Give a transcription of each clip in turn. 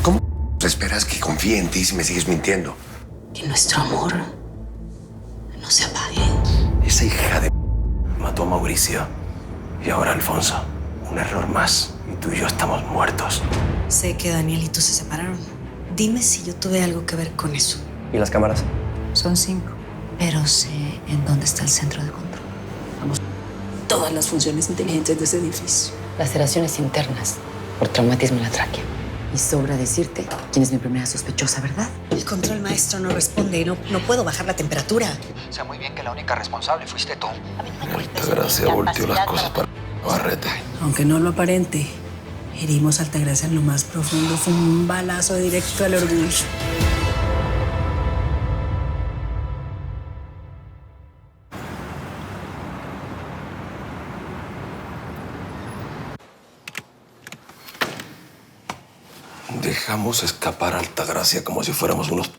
¿Cómo esperas que confíe en ti si me sigues mintiendo? Que nuestro amor no se apague. Esa hija de mató a Mauricio y ahora a Alfonso. Un error más y tú y yo estamos muertos. Sé que Daniel y tú se separaron. Dime si yo tuve algo que ver con eso. ¿Y las cámaras? Son 5. Pero sé en dónde está el centro de control. Vamos, todas las funciones inteligentes de ese edificio. Laceraciones internas por traumatismo en la tráquea. Y sobra decirte quién es mi primera sospechosa, ¿verdad? El control maestro no responde. No puedo bajar la temperatura. Sé muy bien que la única responsable fuiste tú. Altagracia volteó las cosas para Barrete. Aunque no lo aparente, herimos a Altagracia en lo más profundo. Fue un balazo directo al orgullo. Dejamos escapar a Altagracia como si fuéramos unos...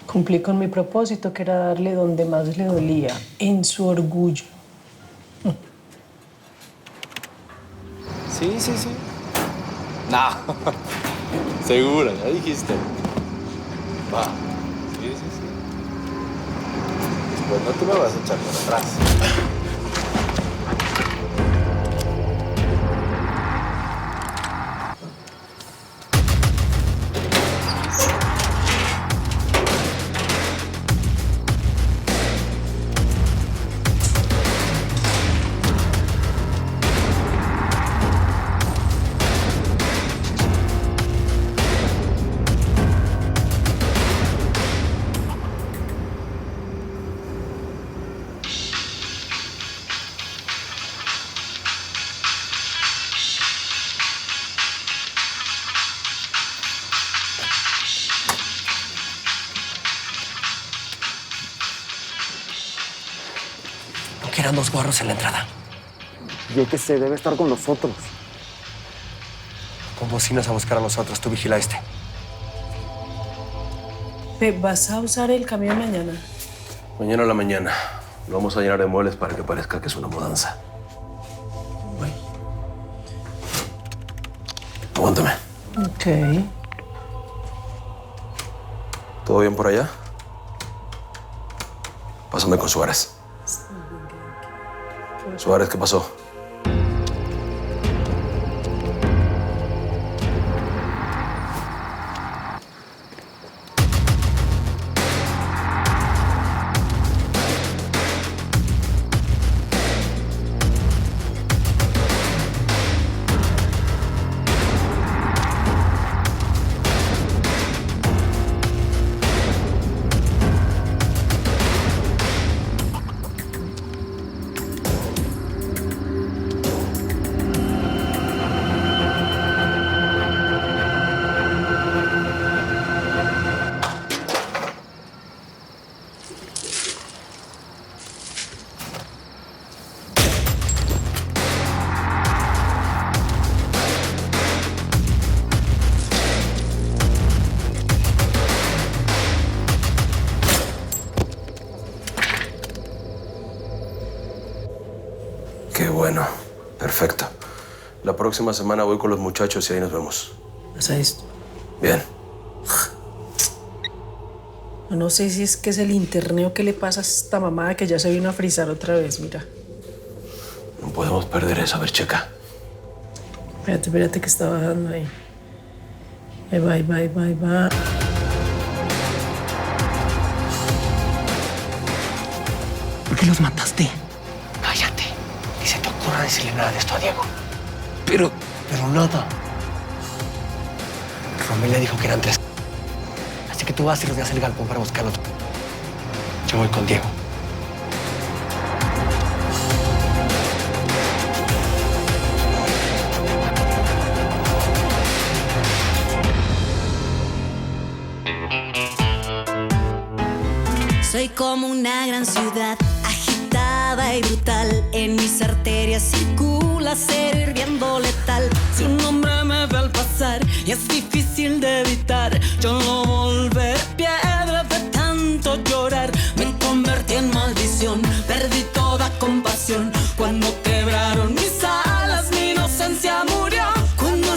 Cumplí con mi propósito, que era darle donde más le dolía, en su orgullo. Sí. No. Segura, ya dijiste. Va. Sí. Pues no te me vas a echar por atrás. Que eran 2 guarros en la entrada. Yo que sé, debe estar con nosotros. Con bocinas a buscar a nosotros. Tú vigila este. ¿Vas a usar el camión mañana? Mañana a la mañana. Lo vamos a llenar de muebles para que parezca que es una mudanza. Bueno. Aguántame. Ok. ¿Todo bien por allá? Pásame con Suárez. Suárez, ¿qué pasó? Qué bueno. Perfecto. La próxima semana voy con los muchachos y ahí nos vemos. Pasa esto. Bien. No sé si es que es el internet o qué le pasa a esta mamada que ya se vino a frizar otra vez, mira. No podemos perder eso. A ver, checa. Espérate que está bajando ahí. Ahí va. ¿Por qué los mataste? Cállate. Ni se te ocurra decirle nada de esto a Diego. Pero nada. Romelia dijo que eran 3. Así que tú vas y rodeas el galpón para buscarlo. Yo voy con Diego. Soy como una gran ciudad, agitada y brutal. En mis arterias circula acero hirviendo letal. Su nombre me ve al pasar y es difícil de evitar. Yo no volveré piedra de tanto llorar. Me convertí en maldición, perdí toda compasión. Cuando quebraron mis alas, mi inocencia murió. Cuando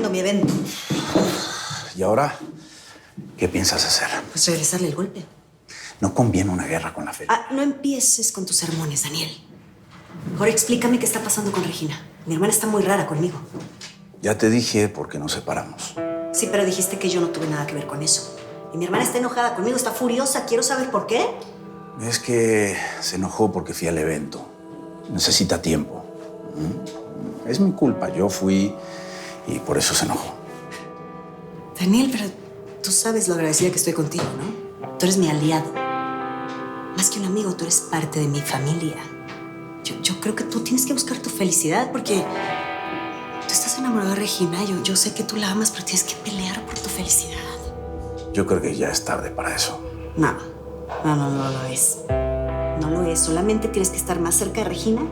arruinando mi evento. ¿Y ahora qué piensas hacer? Pues regresarle el golpe. No conviene una guerra con la feria. Ah, no empieces con tus sermones, Daniel. Ahora explícame qué está pasando con Regina. Mi hermana está muy rara conmigo. Ya te dije por qué nos separamos. Sí, pero dijiste que yo no tuve nada que ver con eso. Y mi hermana está enojada conmigo, está furiosa. Quiero saber por qué. Es que se enojó porque fui al evento. Necesita tiempo. Es mi culpa. Yo fui y por eso se enojó. Daniel, pero tú sabes lo agradecida que estoy contigo, ¿no? Tú eres mi aliado. Más que un amigo, tú eres parte de mi familia. Yo creo que tú tienes que buscar tu felicidad porque tú estás enamorado de Regina. Yo sé que tú la amas, pero tienes que pelear por tu felicidad. Yo creo que ya es tarde para eso. No lo es. No lo es. Solamente tienes que estar más cerca de Regina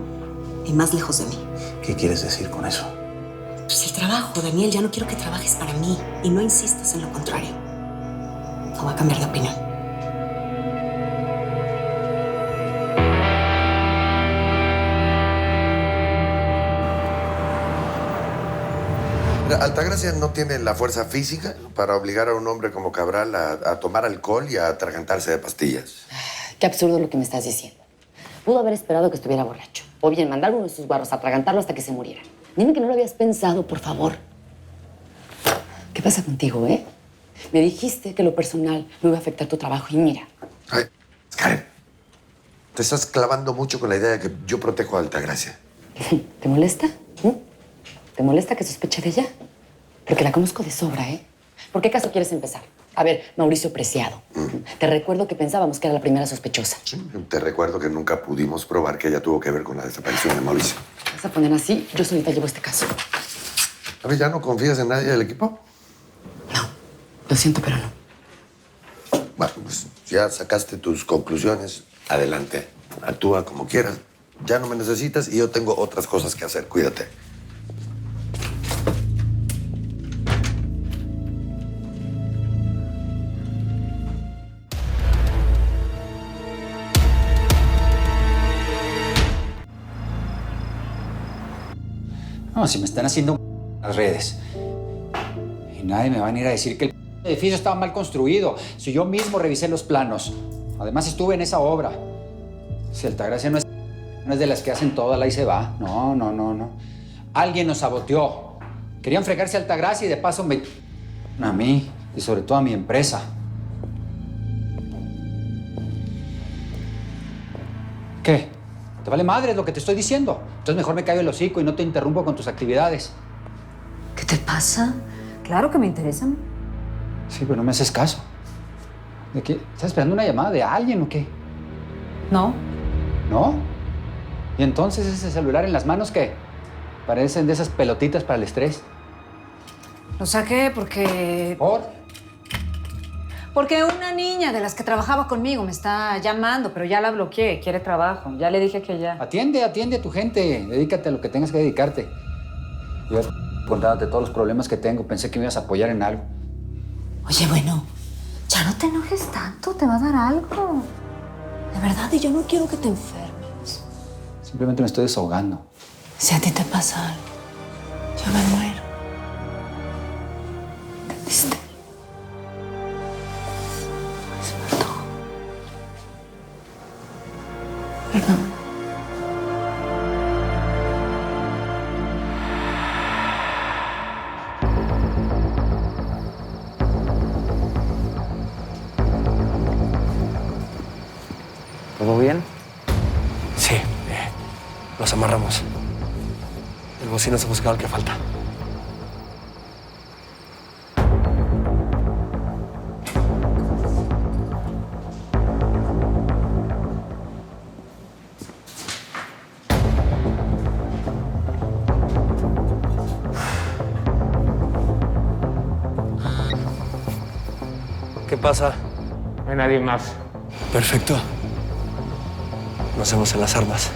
y más lejos de mí. ¿Qué quieres decir con eso? Pues el trabajo, Daniel. Ya no quiero que trabajes para mí. Y no insistas en lo contrario. No voy a cambiar de opinión. Altagracia no tiene la fuerza física para obligar a un hombre como Cabral a tomar alcohol y a atragantarse de pastillas. Qué absurdo lo que me estás diciendo. Pudo haber esperado que estuviera borracho. O bien mandar uno de sus guarros a atragantarlo hasta que se muriera. Dime que no lo habías pensado, por favor. ¿Qué pasa contigo, eh? Me dijiste que lo personal no iba a afectar tu trabajo y mira. Ay, Karen, te estás clavando mucho con la idea de que yo protejo a Altagracia. ¿Te molesta? ¿Te molesta que sospeche de ella? Porque la conozco de sobra, ¿eh? ¿Por qué caso quieres empezar? A ver, Mauricio Preciado. Te recuerdo que pensábamos que era la primera sospechosa. Sí, te recuerdo que nunca pudimos probar que ella tuvo que ver con la desaparición de Mauricio. ¿Vas a poner así? Yo solita llevo este caso. A ver, ¿ya no confías en nadie del equipo? No. Lo siento, pero no. Bueno, pues ya sacaste tus conclusiones. Adelante. Actúa como quieras. Ya no me necesitas y yo tengo otras cosas que hacer. Cuídate. No, si me están haciendo las redes. Y nadie me va a venir a decir que el edificio estaba mal construido. Si yo mismo revisé los planos. Además estuve en esa obra. Si Altagracia no es de las que hacen todo, la y se va. No. Alguien nos saboteó. Querían fregarse a Altagracia y de paso a mí y sobre todo a mi empresa. ¿Qué? ¿Te vale madre lo que te estoy diciendo? Entonces mejor me callo el hocico y no te interrumpo con tus actividades. ¿Qué te pasa? Claro que me interesan. Sí, pero no me haces caso. ¿De qué? ¿Estás esperando una llamada de alguien o qué? No. ¿No? ¿Y entonces ese celular en las manos qué? Parecen de esas pelotitas para el estrés. Lo saqué porque... ¿Por? Porque una niña de las que trabajaba conmigo me está llamando, pero ya la bloqueé. Quiere trabajo. Ya le dije que ya. Atiende a tu gente. Dedícate a lo que tengas que dedicarte. Yo contándote todos los problemas que tengo. Pensé que me ibas a apoyar en algo. Oye, bueno, ya no te enojes tanto. Te va a dar algo. De verdad, y yo no quiero que te enfermes. Simplemente me estoy desahogando. Si a ti te pasa algo, yo me muero. ¿Entendiste? Perdón. ¿Todo bien? Sí, los amarramos. El bocino se buscaba el que falta. ¿Qué pasa? No hay nadie más. Perfecto. Nos vemos en las armas.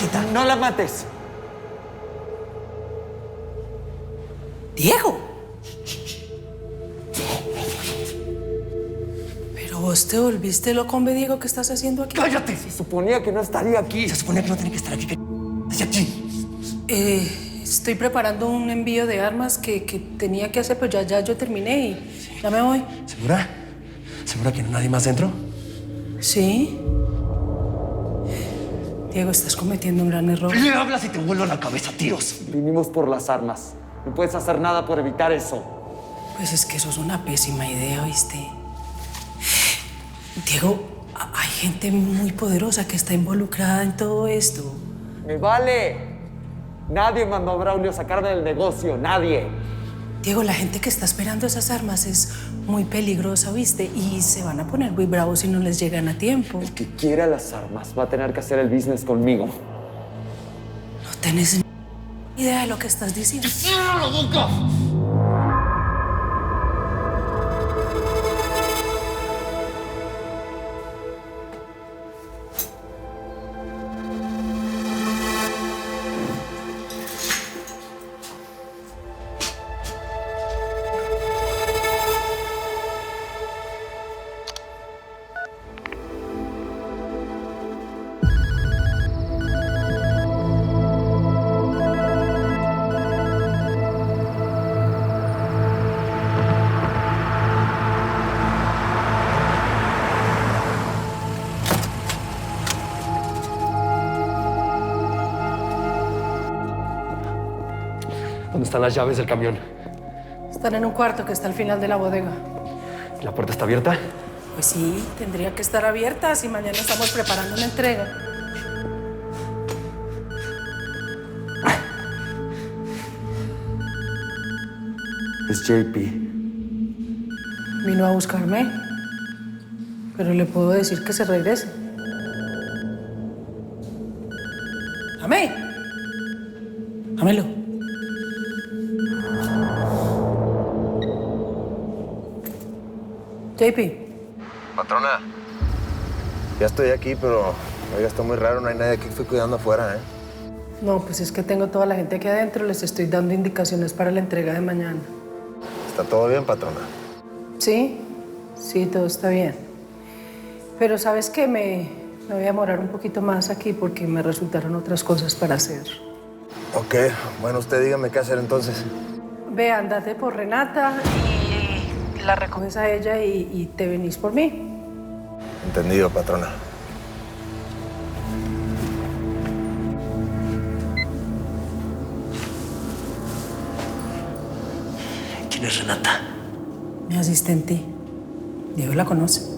chiquita. No la mates. Diego. Pero vos te volviste loco, hombre, Diego. ¿Qué estás haciendo aquí? ¡Cállate! Se suponía que no estaría aquí. Se suponía que no tenía que estar aquí. ¿Qué hacia aquí? Estoy preparando un envío de armas que tenía que hacer, pero ya yo terminé y ya me voy. ¿Segura? ¿Segura que no hay nadie más dentro? Sí. Diego, estás cometiendo un gran error. Le hablas y te vuelvo la cabeza a tiros. Vinimos por las armas. No puedes hacer nada por evitar eso. Pues es que eso es una pésima idea, ¿viste? Diego, hay gente muy poderosa que está involucrada en todo esto. ¡Me vale! Nadie mandó a Braulio a sacarme del negocio. Nadie. Diego, la gente que está esperando esas armas es muy peligrosa, ¿viste? Y se van a poner muy bravos si no les llegan a tiempo. El que quiera las armas va a tener que hacer el business conmigo. No tenés ni idea de lo que estás diciendo. ¡Cierra la boca! ¿Dónde están las llaves del camión? Están en un cuarto que está al final de la bodega. ¿La puerta está abierta? Pues sí, tendría que estar abierta si mañana estamos preparando una entrega. Es JP. Vino a buscarme, pero le puedo decir que se regrese. ¡Amé! ¡Amelo! JP. Patrona, ya estoy aquí, pero oiga, está muy raro, no hay nadie aquí, estoy cuidando afuera, ¿eh? No, pues es que tengo toda la gente aquí adentro, les estoy dando indicaciones para la entrega de mañana. ¿Está todo bien, patrona? Sí, todo está bien. Pero ¿sabes qué? Me voy a demorar un poquito más aquí porque me resultaron otras cosas para hacer. Ok, bueno, usted dígame qué hacer entonces. Ve, andate por Renata y la recoges a ella y te venís por mí. Entendido, patrona. ¿Quién es Renata? Mi asistente. Diego la conoce.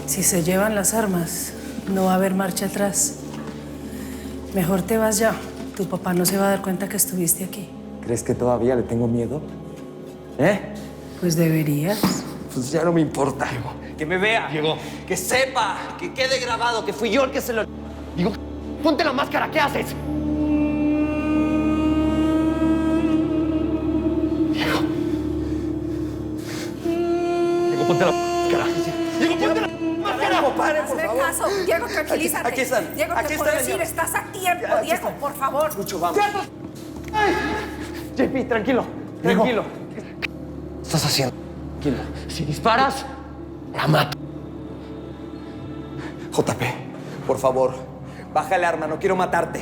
Si se llevan las armas, no va a haber marcha atrás. Mejor te vas ya. Tu papá no se va a dar cuenta que estuviste aquí. ¿Crees que todavía le tengo miedo? ¿Eh? Pues deberías. Pues ya no me importa. Que me vea. Diego. Que sepa. Que quede grabado que fui yo el que se lo... Digo, ponte la máscara. ¿Qué haces? Diego. Diego, ponte la máscara. Diego, ponte la máscara. Padre, por favor. Caso. Diego, tranquilízate. Aquí están. Diego, Aquí te puedo están, decir, señor. estás a tiempo. Aquí Diego, están. por favor. Lucho, vamos. Ay. JP, tranquilo. Tranquilo. ¿Qué estás haciendo? Tranquilo. Si disparas, la mato. JP, por favor, baja el arma. No quiero matarte.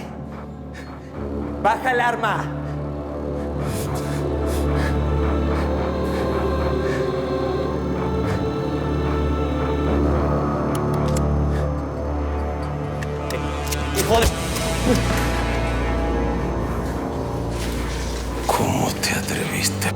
Baja el arma. Hijo de... fuiste.